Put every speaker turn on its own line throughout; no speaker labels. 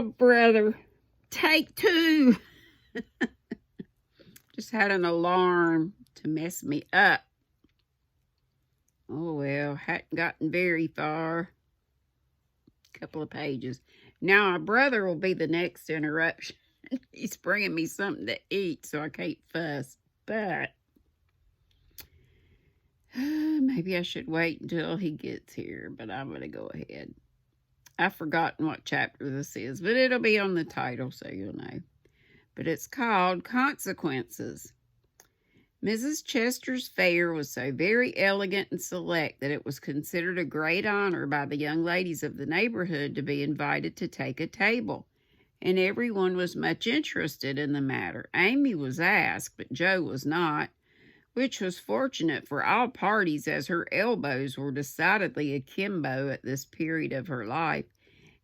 Oh, brother. Take two. Just had an alarm to mess me up. Oh, well, hadn't gotten very far. Couple of pages. Now, my brother will be the next interruption. He's bringing me something to eat, so I can't fuss. But maybe I should wait until he gets here, but I'm going to go ahead. I've forgotten what chapter this is, but it'll be on the title, so you'll know. But it's called Consequences. Mrs. Chester's fare was so very elegant and select that it was considered a great honor by the young ladies of the neighborhood to be invited to take a table, and everyone was much interested in the matter. Amy was asked, but Jo was not, which was fortunate for all parties, as her elbows were decidedly akimbo at this period of her life,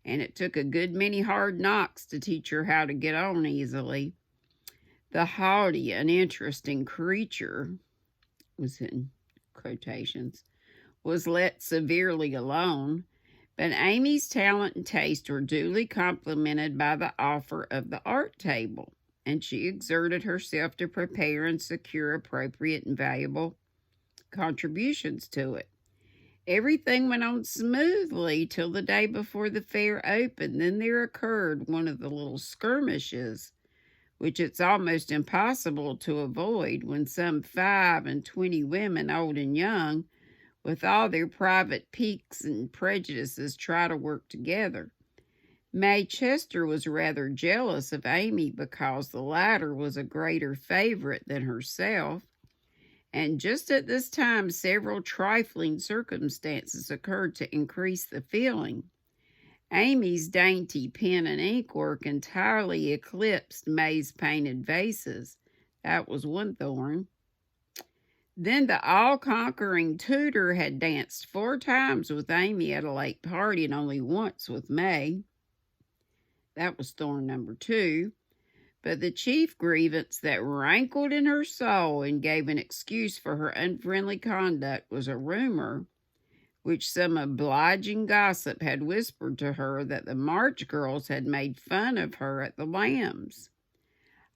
and it took a good many hard knocks to teach her how to get on easily. The haughty, uninteresting creature, was in quotations, was let severely alone, but Amy's talent and taste were duly complimented by the offer of the art table, and she exerted herself to prepare and secure appropriate and valuable contributions to it. Everything went on smoothly till the day before the fair opened. Then there occurred one of the little skirmishes which it's almost impossible to avoid when some 25 women, old and young, with all their private piques and prejudices, try to work together. May Chester was rather jealous of Amy because the latter was a greater favorite than herself, and just at this time several trifling circumstances occurred to increase the feeling. Amy's dainty pen and ink work entirely eclipsed May's painted vases. That was one thorn. Then the all-conquering tutor had danced 4 times with Amy at a late party and only once with May. That was thorn number 2. But the chief grievance that rankled in her soul and gave an excuse for her unfriendly conduct was a rumor which some obliging gossip had whispered to her, that the March girls had made fun of her at the Lambs.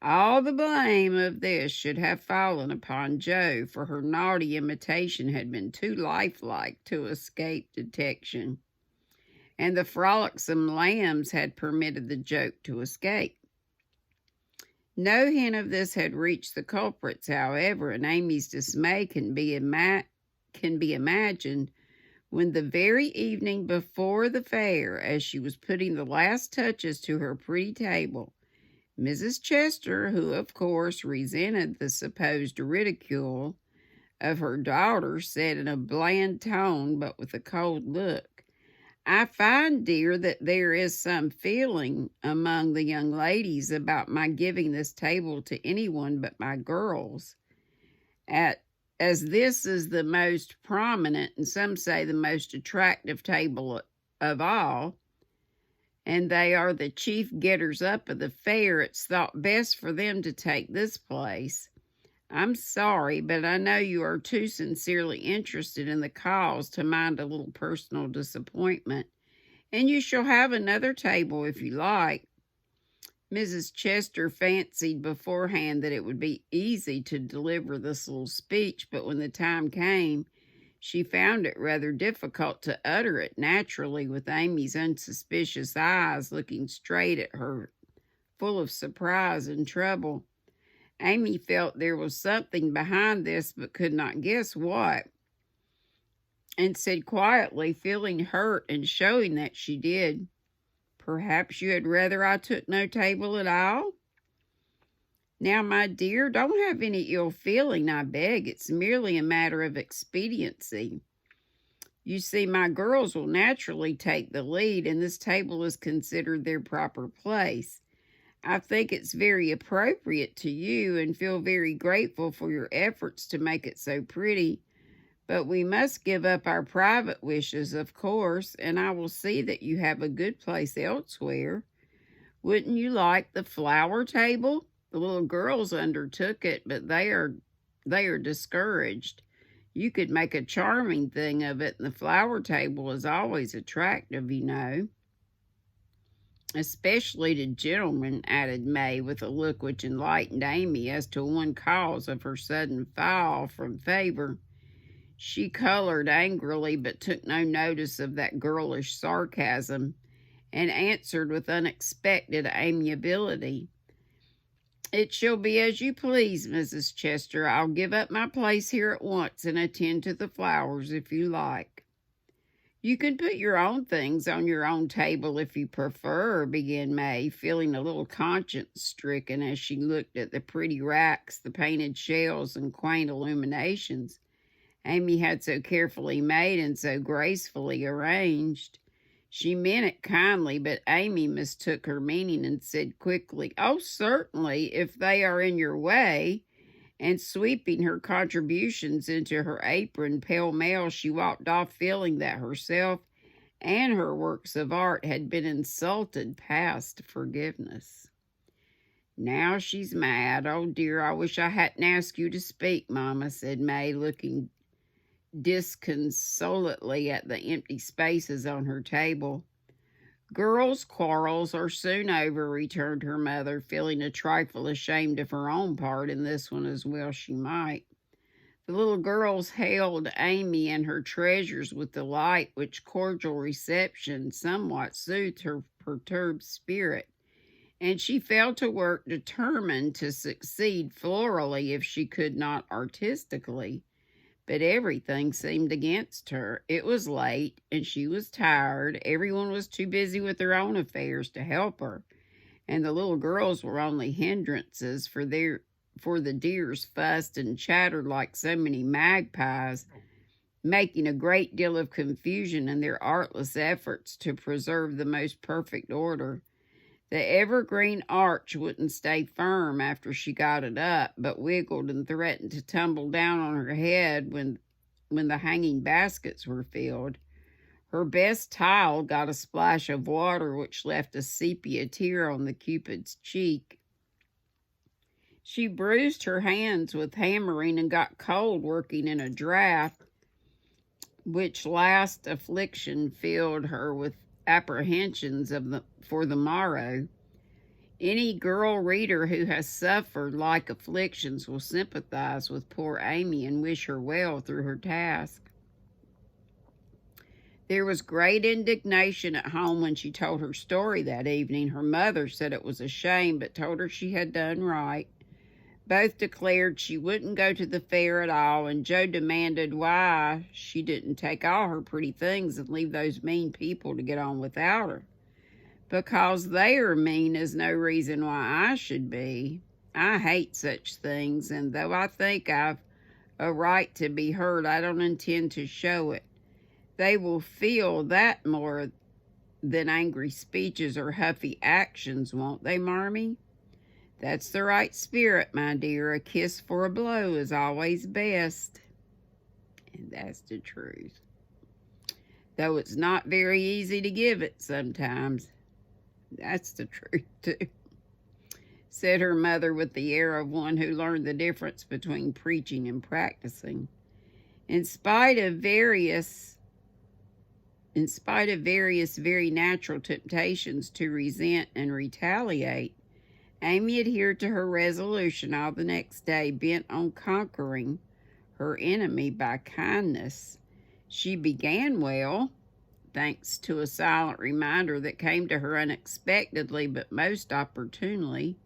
All the blame of this should have fallen upon Jo, for her naughty imitation had been too lifelike to escape detection, and the frolicsome Lambs had permitted the joke to escape. No hint of this had reached the culprits, however, and Amy's dismay can be imagined when the very evening before the fair, as she was putting the last touches to her pretty table, Mrs. Chester, who of course resented the supposed ridicule of her daughter, said in a bland tone but with a cold look, "I find, dear, that there is some feeling among the young ladies about my giving this table to anyone but my girls, as this is the most prominent, and some say the most attractive table of all, and they are the chief getters-up of the fair. It's thought best for them to take this place. I'm sorry, but I know you are too sincerely interested in the cause to mind a little personal disappointment, and you shall have another table if you like." Mrs. Chester fancied beforehand that it would be easy to deliver this little speech, but when the time came, she found it rather difficult to utter it naturally, with Amy's unsuspicious eyes looking straight at her, full of surprise and trouble. Amy felt there was something behind this, but could not guess what, and said quietly, feeling hurt and showing that she did, "Perhaps you had rather I took no table at all?" "Now, my dear, don't have any ill feeling, I beg. It's merely a matter of expediency. You see, my girls will naturally take the lead, and this table is considered their proper place. I think it's very appropriate to you, and feel very grateful for your efforts to make it so pretty. But we must give up our private wishes, of course, and I will see that you have a good place elsewhere. Wouldn't you like the flower table? The little girls undertook it, but they are discouraged. You could make a charming thing of it, and the flower table is always attractive, you know." especially to gentlemen," added May, with a look which enlightened Amy as to one cause of her sudden fall from favor. She colored angrily, but took no notice of that girlish sarcasm, and answered with unexpected amiability, "It shall be as you please, Mrs. Chester. I'll give up my place here at once and attend to the flowers if you like." "You can put your own things on your own table if you prefer," began May, feeling a little conscience stricken as she looked at the pretty racks, the painted shelves, and quaint illuminations Amy had so carefully made and so gracefully arranged. She meant it kindly, but Amy mistook her meaning and said quickly, "Oh, certainly, if they are in your way." And sweeping her contributions into her apron pell-mell, she walked off, feeling that herself and her works of art had been insulted past forgiveness. "Now she's mad. Oh dear, I wish I hadn't asked you to speak, Mamma," said May, looking disconsolately at the empty spaces on her table. "Girls' quarrels are soon over," returned her mother, feeling a trifle ashamed of her own part in this one, as well she might. The little girls hailed Amy and her treasures with delight, which cordial reception somewhat soothed her perturbed spirit, and she fell to work determined to succeed florally if she could not artistically. But everything seemed against her. It was late, and she was tired. Everyone was too busy with their own affairs to help her, and the little girls were only hindrances, for the dears fussed and chattered like so many magpies, making a great deal of confusion in their artless efforts to preserve the most perfect order. The evergreen arch wouldn't stay firm after she got it up, but wiggled and threatened to tumble down on her head when the hanging baskets were filled. Her best tile got a splash of water which left a sepia tear on the Cupid's cheek. She bruised her hands with hammering and got cold working in a draught, which last affliction filled her with apprehensions for the morrow. Any girl reader who has suffered like afflictions will sympathize with poor Amy and wish her well through her task. There was great indignation at home when she told her story that evening. Her mother said it was a shame, but told her she had done right. Both declared she wouldn't go to the fair at all, and Joe demanded why she didn't take all her pretty things and leave those mean people to get on without her. "Because they are mean is no reason why I should be. I hate such things, and though I think I've a right to be hurt, I don't intend to show it. They will feel that more than angry speeches or huffy actions, won't they, Marmee? That's the right spirit, my dear. A kiss for a blow is always best." And that's the truth. Though it's not very easy to give it sometimes. That's the truth, too, said her mother with the air of one who learned the difference between preaching and practicing. In spite of various very natural temptations to resent and retaliate, Amy adhered to her resolution all the next day, bent on conquering her enemy by kindness. She began well, thanks to a silent reminder that came to her unexpectedly but most opportunely.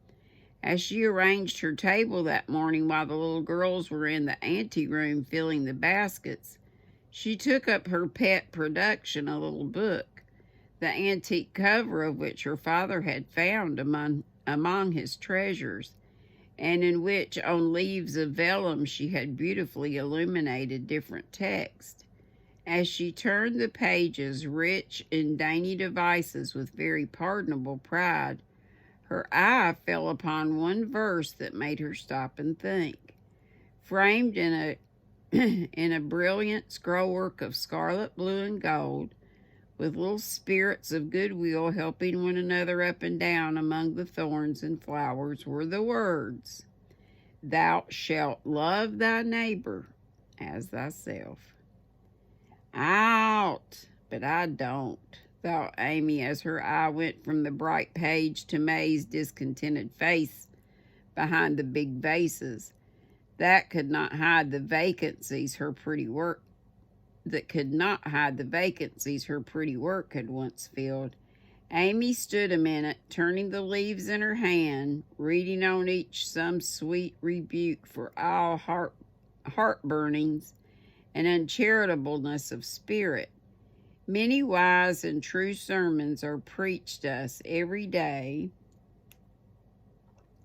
As she arranged her table that morning while the little girls were in the anteroom filling the baskets, she took up her pet production, a little book, the antique cover of which her father had found among his treasures, and in which, on leaves of vellum, she had beautifully illuminated different texts. As she turned the pages, rich in dainty devices with very pardonable pride, her eye fell upon one verse that made her stop and think. Framed in a brilliant scrollwork of scarlet, blue, and gold, with little spirits of goodwill helping one another up and down among the thorns and flowers, were the words, "Thou shalt love thy neighbor as thyself." "Out, but I don't," thought Amy as her eye went from the bright page to May's discontented face behind the big vases. That could not hide the vacancies her pretty work had once filled. Amy stood a minute, turning the leaves in her hand, reading on each some sweet rebuke for all heartburnings and uncharitableness of spirit. Many wise and true sermons are preached us every day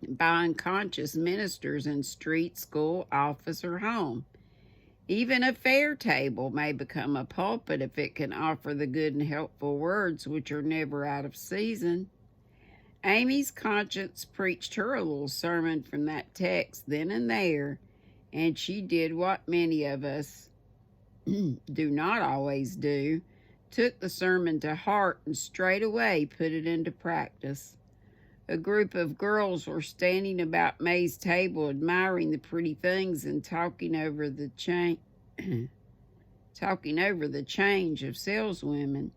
by unconscious ministers in street, school, office, or home. Even a fair table may become a pulpit if it can offer the good and helpful words which are never out of season. Amy's conscience preached her a little sermon from that text then and there, and she did what many of us do not always do, took the sermon to heart and straightway put it into practice. A group of girls were standing about May's table, admiring the pretty things and talking over the change of saleswomen.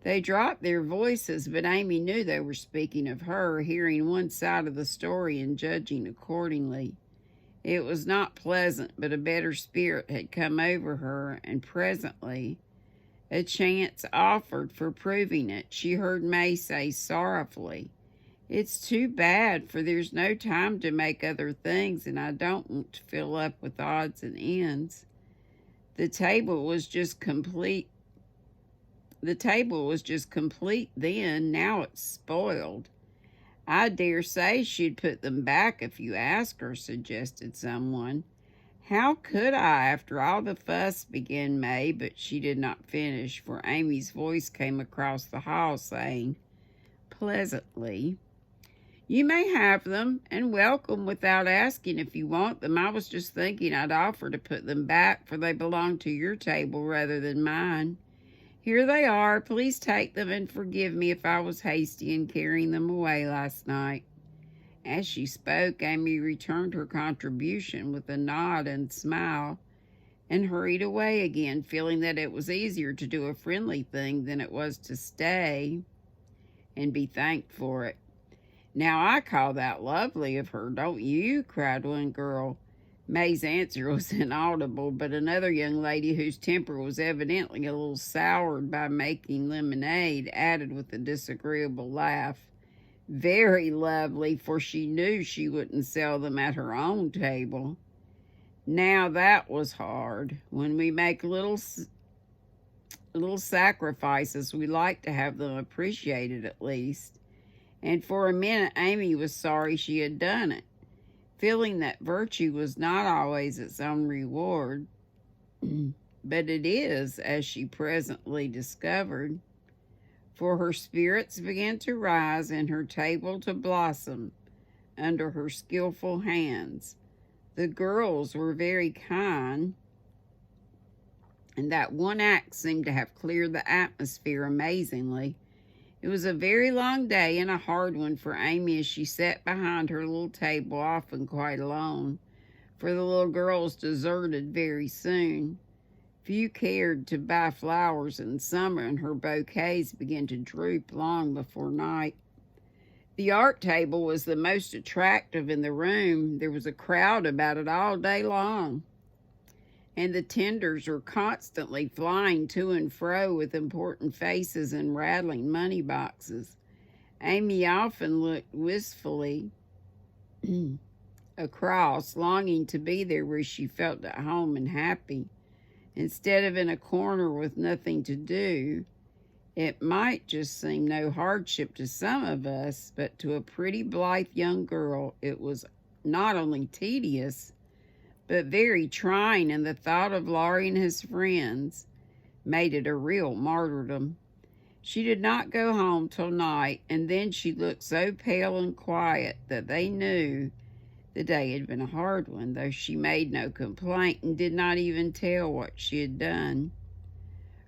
They dropped their voices, but Amy knew they were speaking of her, hearing one side of the story and judging accordingly. It was not pleasant, but a better spirit had come over her, and presently a chance offered for proving it. She heard May say sorrowfully, "It's too bad, for there's no time to make other things, and I don't want to fill up with odds and ends. The table was just complete then, now it's spoiled." "I dare say she'd put them back if you asked her," suggested someone. "How could I, after all the fuss?" began May, but she did not finish, for Amy's voice came across the hall saying pleasantly, "You may have them, and welcome, without asking if you want them. I was just thinking I'd offer to put them back, for they belong to your table rather than mine. Here they are. Please take them, and forgive me if I was hasty in carrying them away last night." As she spoke, Amy returned her contribution with a nod and smile, and hurried away again, feeling that it was easier to do a friendly thing than it was to stay and be thanked for it. "Now I call that lovely of her, don't you?" cried one girl. May's answer was inaudible, but another young lady, whose temper was evidently a little soured by making lemonade, added with a disagreeable laugh, "Very lovely, for she knew she wouldn't sell them at her own table." Now that was hard. When we make little sacrifices, we like to have them appreciated at least. And for a minute Amy was sorry she had done it, feeling that virtue was not always its own reward. But it is, as she presently discovered, for her spirits began to rise and her table to blossom under her skillful hands. The girls were very kind, and that one act seemed to have cleared the atmosphere amazingly. It was a very long day and a hard one for Amy as she sat behind her little table, often quite alone, for the little girls deserted very soon. Few cared to buy flowers in summer, and her bouquets began to droop long before night. The art table was the most attractive in the room. There was a crowd about it all day long, and the tenders were constantly flying to and fro with important faces and rattling money boxes. Amy often looked wistfully across, longing to be there where she felt at home and happy, instead of in a corner with nothing to do. It might just seem no hardship to some of us, but to a pretty blithe young girl it was not only tedious, but very trying, and the thought of Laurie and his friends made it a real martyrdom. She did not go home till night, and then she looked so pale and quiet that they knew the day had been a hard one, though she made no complaint and did not even tell what she had done.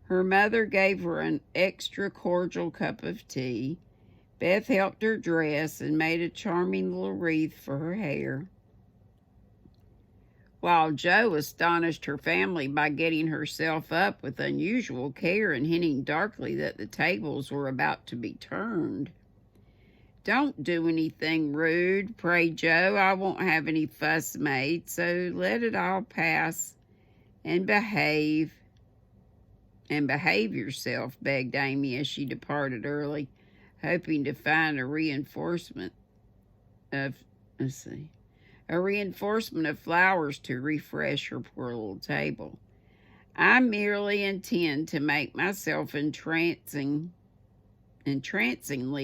Her mother gave her an extra cordial cup of tea. Beth helped her dress and made a charming little wreath for her hair. while Jo astonished her family by getting herself up with unusual care and hinting darkly that the tables were about to be turned. "Don't do anything rude," prayed Jo. "I won't have any fuss made, so let it all pass and behave." "And behave yourself," begged Amy as she departed early, hoping to find a reinforcement of flowers to refresh her poor little table. "I merely intend to make myself entrancingly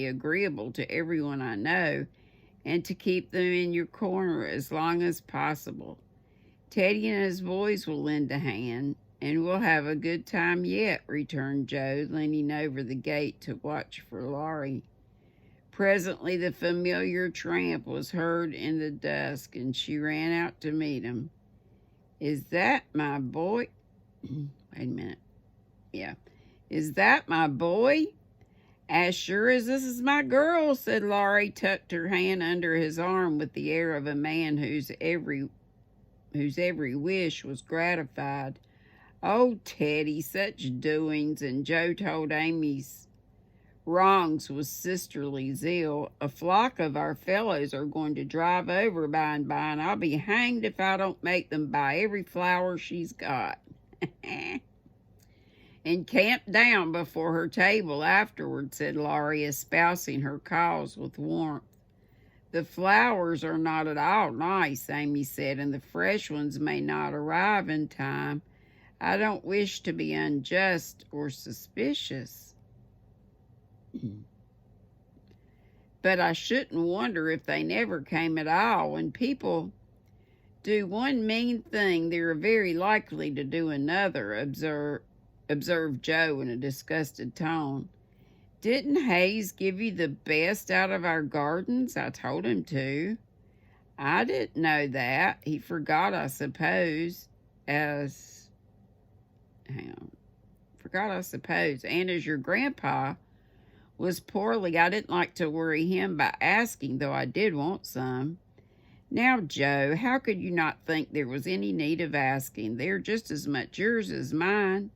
agreeable to everyone I know, and to keep them in your corner as long as possible. Teddy and his boys will lend a hand, and we'll have a good time yet," returned Jo, leaning over the gate to watch for Laurie. Presently the familiar tramp was heard in the dusk, and she ran out to meet him. "Is that my boy?" Wait a minute. Yeah. "Is that my boy?" "As sure as this is my girl," said Laurie, tucked her hand under his arm with the air of a man whose every wish was gratified. "Oh, Teddy, such doings!" And Jo told Amy's wrongs with sisterly zeal. "A flock of our fellows are going to drive over by and by, and I'll be hanged if I don't make them buy every flower she's got." "And camp down before her table afterward," said Laurie, espousing her cause with warmth. "The flowers are not at all nice," Amy said, "and the fresh ones may not arrive in time. I don't wish to be unjust or suspicious, but I shouldn't wonder if they never came at all. When people do one mean thing, they're very likely to do another," observed Jo in a disgusted tone. "Didn't Hayes give you the best out of our gardens? I told him to." "I didn't know that. He forgot, I suppose. And as your grandpa was poorly, I didn't like to worry him by asking, though I did want some." "Now, Jo, how could you not think there was any need of asking? They're just as much yours as mine.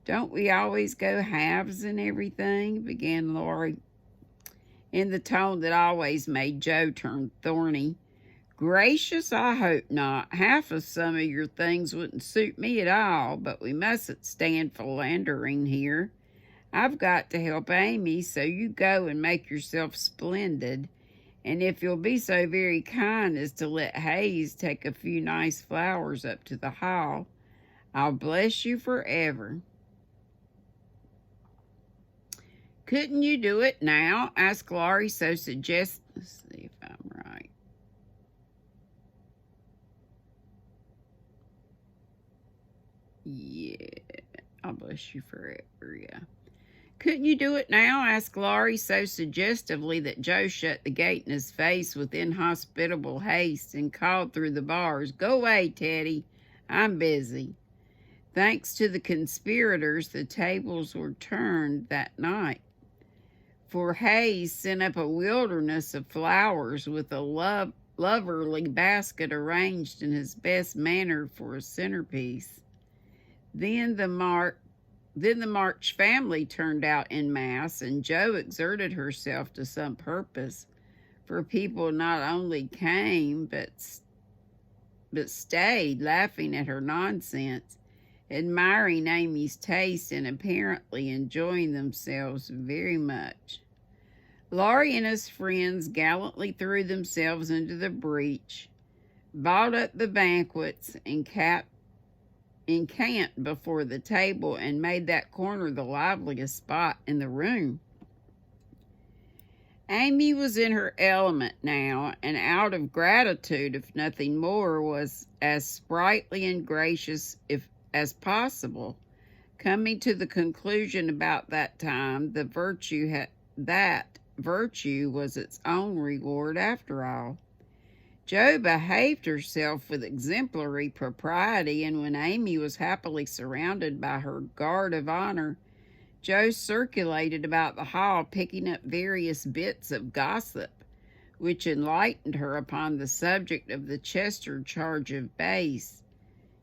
Don't we always go halves in everything?" began Laurie, in the tone that always made Jo turn thorny. "Gracious, I hope not. Half of some of your things wouldn't suit me at all, but we mustn't stand philandering here. I've got to help Amy, so you go and make yourself splendid. And if you'll be so very kind as to let Hayes take a few nice flowers up to the hall, I'll bless you forever." "Couldn't you do it now?" asked Laurie, so Let's see if I'm right. Yeah, I'll bless you forever, yeah. "Couldn't you do it now?" asked Laurie, so suggestively that Jo shut the gate in his face with inhospitable haste and called through the bars, "Go away, Teddy. I'm busy." Thanks to the conspirators, the tables were turned that night, for Hayes sent up a wilderness of flowers with a loverly basket arranged in his best manner for a centerpiece. Then the March family turned out en masse, and Jo exerted herself to some purpose, for people not only came but stayed, laughing at her nonsense, admiring Amy's taste, and apparently enjoying themselves very much. Laurie and his friends gallantly threw themselves into the breach, bought up the banquets, and encamped before the table, and made that corner the liveliest spot in the room. Amy was in her element now, and out of gratitude, if nothing more, was as sprightly and gracious as possible, coming to the conclusion about that time that virtue was its own reward after all. Jo behaved herself with exemplary propriety, and when Amy was happily surrounded by her guard of honor, Jo circulated about the hall, picking up various bits of gossip, which enlightened her upon the subject of the Chester charge of base,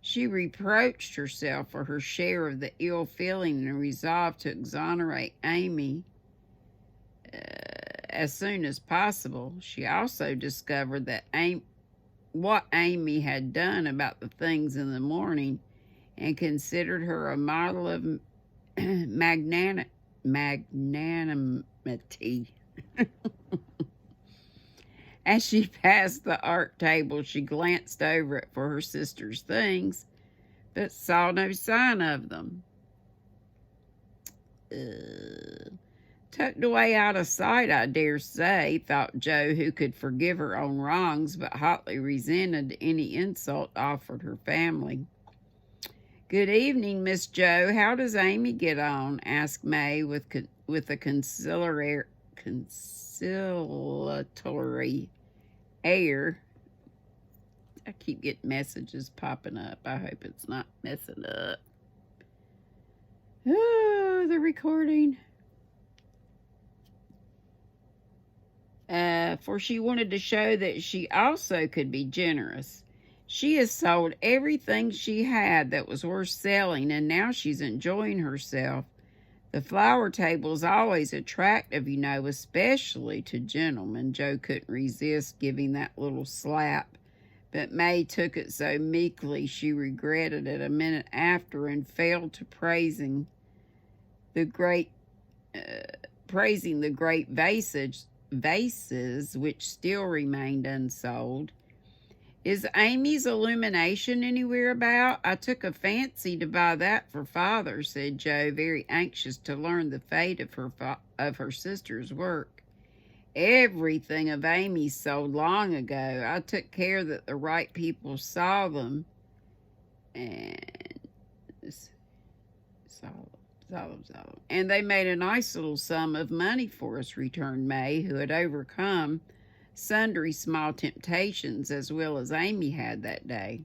She reproached herself for her share of the ill feeling and resolved to exonerate Amy as soon as possible. She also discovered that what Amy had done about the things in the morning and considered her a model of magnanimity. As she passed the art table, she glanced over it for her sister's things, but saw no sign of them. Tucked away out of sight, I dare say, thought Jo, who could forgive her own wrongs, but hotly resented any insult offered her family. "Good evening, Miss Jo. How does Amy get on?" asked May with a conciliatory air. I keep getting messages popping up. I hope it's not messing up. Oh, the recording. For she wanted to show that she also could be generous. "She has sold everything she had that was worth selling, and now she's enjoying herself. The flower table is always attractive, you know, especially to gentlemen." Jo couldn't resist giving that little slap, but May took it so meekly she regretted it a minute after and fell to praising the great vases which still remained unsold. "Is Amy's illumination anywhere about? I took a fancy to buy that for Father," said Jo, very anxious to learn the fate of her sister's work. "Everything of Amy's sold long ago. I took care that the right people saw them, and and they made a nice little sum of money for us," returned May, who had overcome sundry small temptations as well as Amy had that day.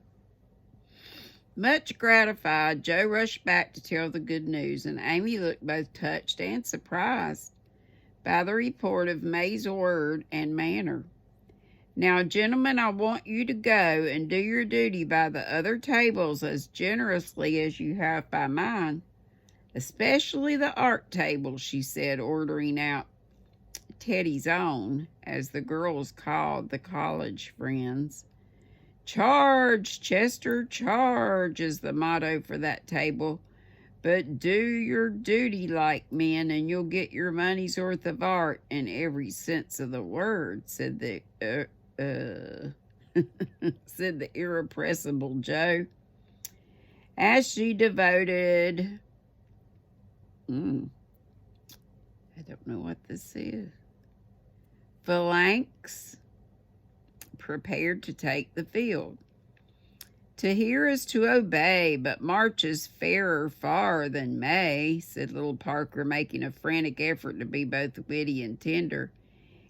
Much gratified, Jo rushed back to tell the good news, and Amy looked both touched and surprised by the report of May's word and manner. "Now, gentlemen, I want you to go and do your duty by the other tables as generously as you have by mine, especially the art table," she said, ordering out Teddy's own, as the girls called the college friends. "Charge, Chester, charge," is the motto for that table. "But do your duty like men, and you'll get your money's worth of art in every sense of the word," said the said the irrepressible Jo, as she devoted. I don't know what this is. Phalanx prepared to take the field. "To hear is to obey, but March is fairer far than May," said little Parker, making a frantic effort to be both witty and tender,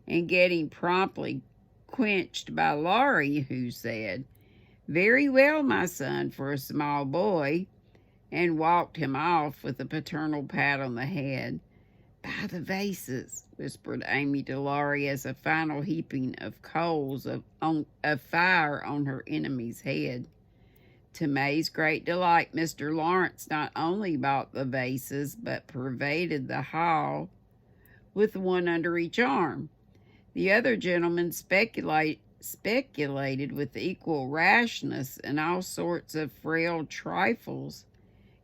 and getting promptly quenched by Laurie, who said, "Very well, my son, for a small boy," and walked him off with a paternal pat on the head. "By the vases," whispered Amy to Laurie as a final heaping of coals of fire on her enemy's head. To May's great delight, Mr. Lawrence not only bought the vases, but pervaded the hall with one under each arm. The other gentlemen speculated with equal rashness in all sorts of frail trifles,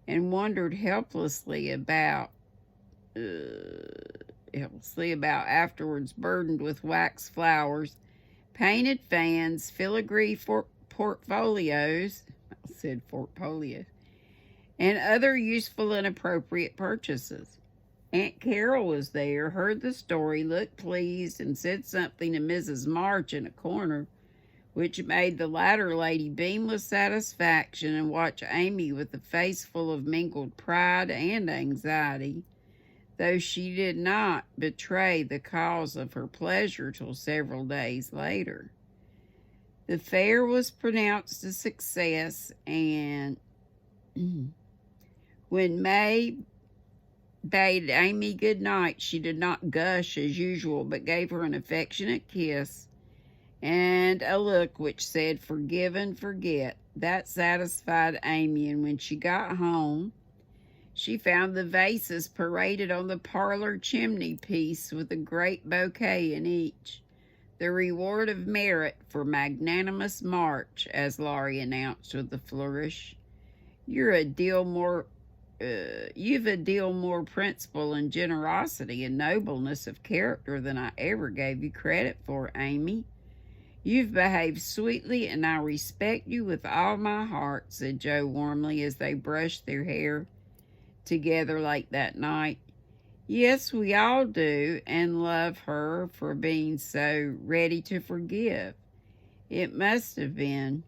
and wondered helplessly about afterwards, burdened with wax flowers, painted fans, filigree portfolios, and other useful and appropriate purchases. Aunt Carol was there, heard the story, looked pleased, and said something to Mrs. March in a corner, which made the latter lady beam with satisfaction and watch Amy with a face full of mingled pride and anxiety, though she did not betray the cause of her pleasure till several days later. The fair was pronounced a success, and when May bade Amy good night, she did not gush as usual, but gave her an affectionate kiss and a look which said, "Forgive and forget." That satisfied Amy, and when she got home, she found the vases paraded on the parlor chimney piece with a great bouquet in each. The reward of merit for magnanimous march, as Laurie announced with a flourish. You've a deal more principle and generosity and nobleness of character than I ever gave you credit for, Amy. You've behaved sweetly, and I respect you with all my heart, said Joe warmly as they brushed their hair together late that night. Yes, we all do, and love her for being so ready to forgive. It must have been.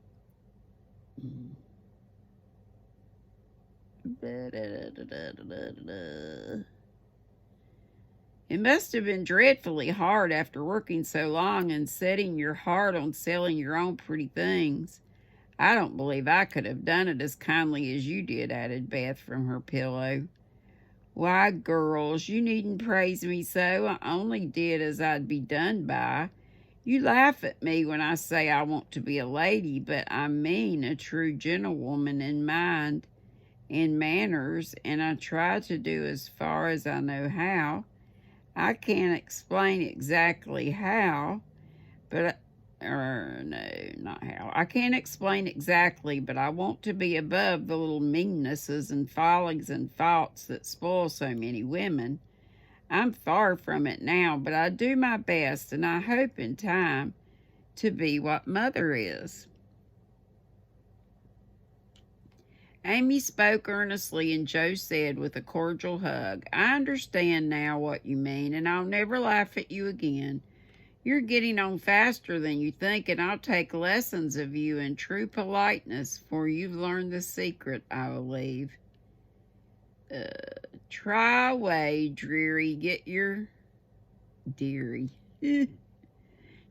It must have been dreadfully hard after working so long and setting your heart on selling your own pretty things. I don't believe I could have done it as kindly as you did, added Beth from her pillow. Why, girls, you needn't praise me so. I only did as I'd be done by. You laugh at me when I say I want to be a lady, but I mean a true gentlewoman in mind and manners, and I try to do as far as I know how. I can't explain exactly how, but no, not how. I can't explain exactly, but I want to be above the little meannesses and follies and faults that spoil so many women. I'm far from it now, but I do my best, and I hope in time to be what Mother is. Amy spoke earnestly, and Joe said with a cordial hug, I understand now what you mean, and I'll never laugh at you again. You're getting on faster than you think, and I'll take lessons of you in true politeness, for you've learned the secret, I believe. Try away, dearie, dearie.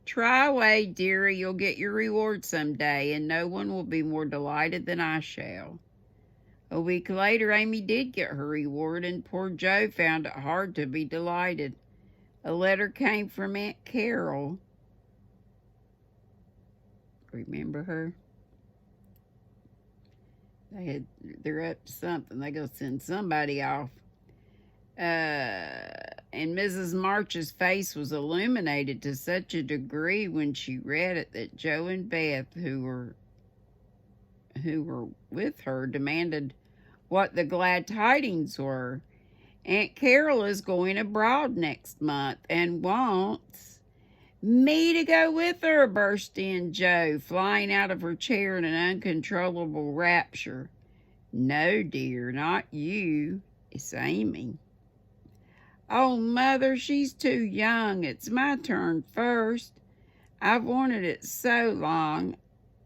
Try away, dearie, you'll get your reward some day, and no one will be more delighted than I shall. A week later, Amy did get her reward, and poor Joe found it hard to be delighted. A letter came from Aunt Carol. Remember her? They're up to something. They go send somebody off. And Mrs. March's face was illuminated to such a degree when she read it that Joe and Beth, who were with her, demanded what the glad tidings were. Aunt Carol is going abroad next month and wants me to go with her, burst in Joe, flying out of her chair in an uncontrollable rapture. No, dear, not you. It's Amy. Oh, Mother, she's too young. It's my turn first. I've wanted it so long.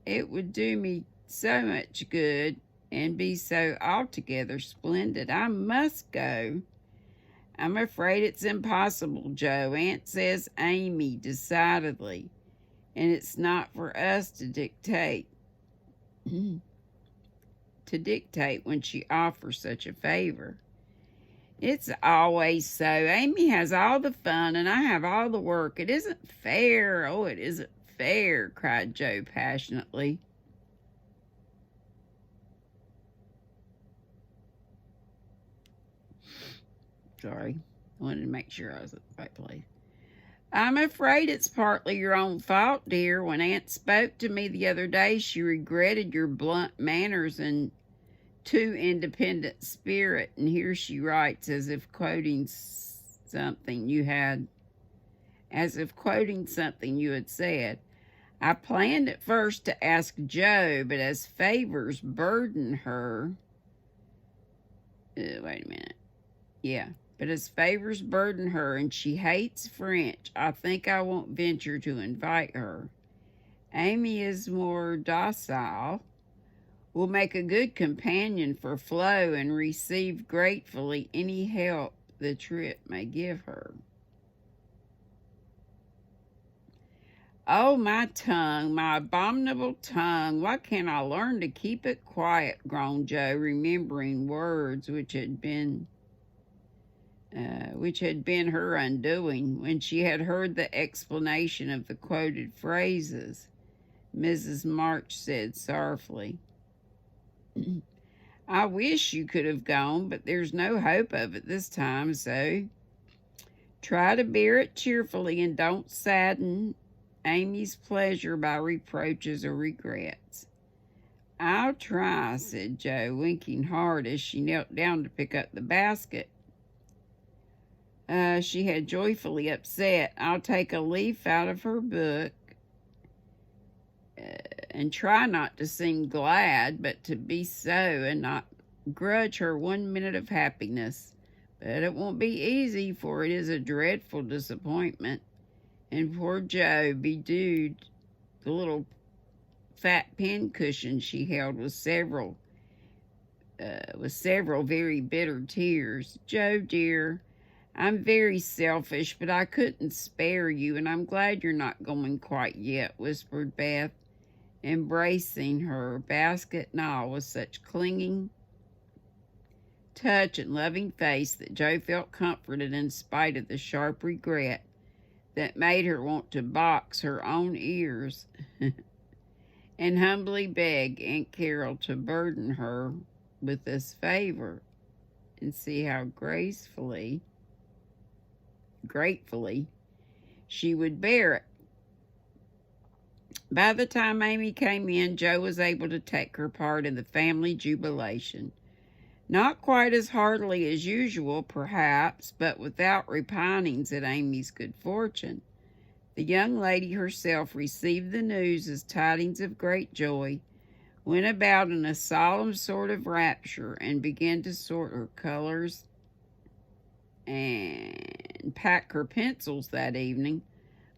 It would do me so much good and be so altogether splendid. I must go. I'm afraid it's impossible, Joe. Aunt says Amy, decidedly, and it's not for us to dictate. To dictate when she offers such a favor. It's always so. Amy has all the fun and I have all the work. It isn't fair. Oh, it isn't fair, cried Joe passionately. Sorry, I wanted to make sure I was at the right place. I'm afraid it's partly your own fault, dear. When Aunt spoke to me the other day, she regretted your blunt manners and too independent spirit, and here she writes as if quoting something you had said. I planned at first to ask Joe, but as favors burden her. Wait a minute. Yeah. But as favors burden her and she hates French, I think I won't venture to invite her. Amy is more docile, will make a good companion for Flo, and receive gratefully any help the trip may give her. Oh, my tongue, my abominable tongue, why can't I learn to keep it quiet, groaned Joe, remembering words which had been her undoing when she had heard the explanation of the quoted phrases. Mrs. March said sorrowfully. I wish you could have gone, but there's no hope of it this time, so try to bear it cheerfully and don't sadden Amy's pleasure by reproaches or regrets. I'll try, said Jo, winking hard as she knelt down to pick up the basket she had joyfully upset. I'll take a leaf out of her book and try not to seem glad, but to be so, and not grudge her 1 minute of happiness. But it won't be easy, for it is a dreadful disappointment. And poor Jo, bedewed the little fat pincushion she held with several very bitter tears. Jo, dear, I'm very selfish, but I couldn't spare you, and I'm glad you're not going quite yet, whispered Beth, embracing her, basket and all, with such clinging touch and loving face that Jo felt comforted in spite of the sharp regret that made her want to box her own ears and humbly beg Aunt Carol to burden her with this favor, and see how gratefully she would bear it. By the time Amy came in, Jo was able to take her part in the family jubilation. Not quite as heartily as usual, perhaps, but without repinings at Amy's good fortune. The young lady herself received the news as tidings of great joy, went about in a solemn sort of rapture, and began to sort her colors and pack her pencils that evening,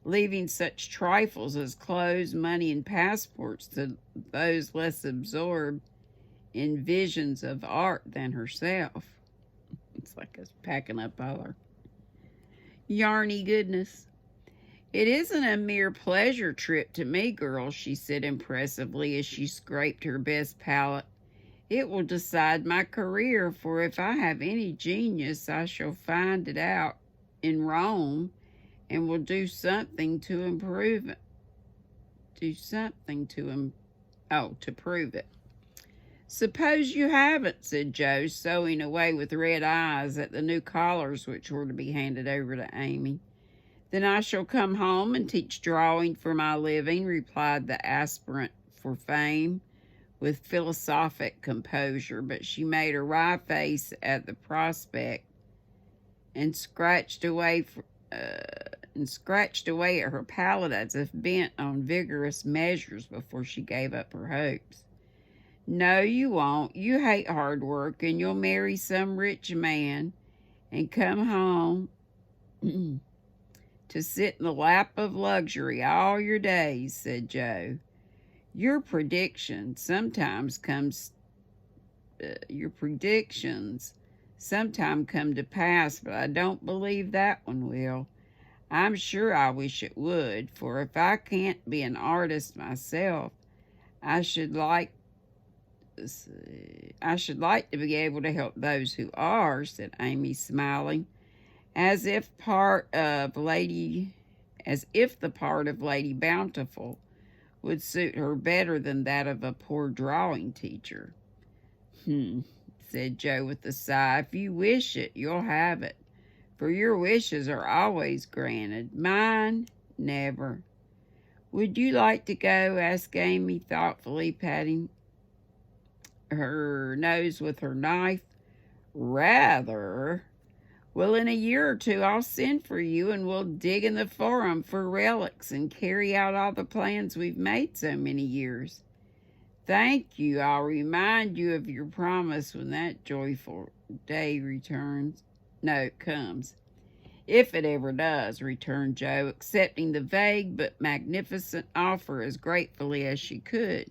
leaving such trifles as clothes, money, and passports to those less absorbed in visions of art than herself. It's like us packing up all our yarny goodness. It isn't a mere pleasure trip to me, girls, she said impressively as she scraped her best palette. It will decide my career, for if I have any genius, I shall find it out in Rome and will do something to improve it. To prove it. Suppose you haven't, said Jo, sewing away with red eyes at the new collars which were to be handed over to Amy. Then I shall come home and teach drawing for my living, replied the aspirant for fame with philosophic composure, but she made a wry face at the prospect and scratched away at her palette as if bent on vigorous measures before she gave up her hopes. No, you won't. You hate hard work, and you'll marry some rich man and come home to sit in the lap of luxury all your days, said Jo. Your predictions sometimes come to pass, but I don't believe that one will. I'm sure I wish it would, for if I can't be an artist myself, I should like to be able to help those who are, said Amy, smiling, as if the part of Lady Bountiful would suit her better than that of a poor drawing teacher. Said Jo with a sigh. If you wish it, you'll have it, for your wishes are always granted. Mine, never. Would you like to go? Asked Amy, thoughtfully patting her nose with her knife. Rather. Well, in a year or two, I'll send for you, and we'll dig in the forum for relics and carry out all the plans we've made so many years. Thank you. I'll remind you of your promise when that joyful day comes. If it ever does, returned Jo, accepting the vague but magnificent offer as gratefully as she could.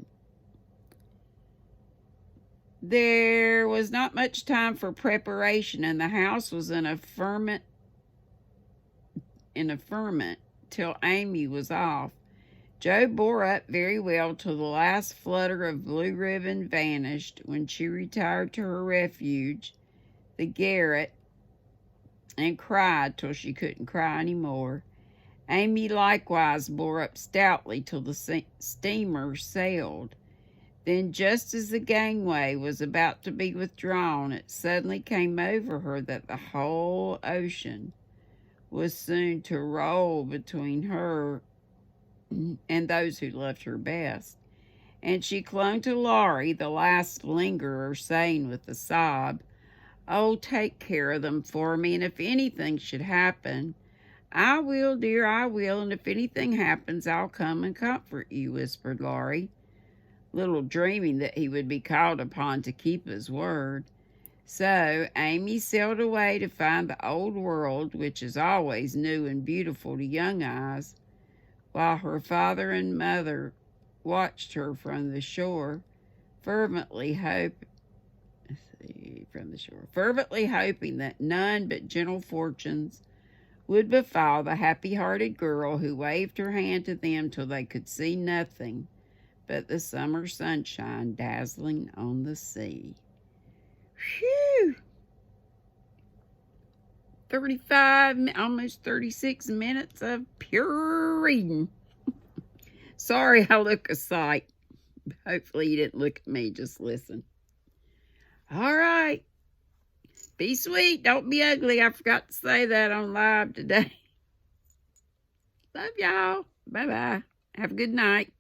There was not much time for preparation, and the house was in a ferment till Amy was off. Jo bore up very well till the last flutter of blue ribbon vanished, when she retired to her refuge, the garret, and cried till she couldn't cry any more. Amy likewise bore up stoutly till the steamer sailed. Then, just as the gangway was about to be withdrawn, it suddenly came over her that the whole ocean was soon to roll between her and those who loved her best. And she clung to Laurie, the last lingerer, saying with a sob, "Oh, take care of them for me, and if anything should happen—" "I will, dear, I will, and if anything happens, I'll come and comfort you," whispered Laurie, little dreaming that he would be called upon to keep his word. So Amy sailed away to find the old world, which is always new and beautiful to young eyes, while her father and mother watched her from the shore, fervently hoping that none but gentle fortunes would befall the happy-hearted girl who waved her hand to them till they could see nothing but the summer sunshine dazzling on the sea. Whew! 35, almost 36 minutes of pure reading. Sorry I look a sight. Hopefully you didn't look at me, just listen. All right. Be sweet. Don't be ugly. I forgot to say that on live today. Love y'all. Bye-bye. Have a good night.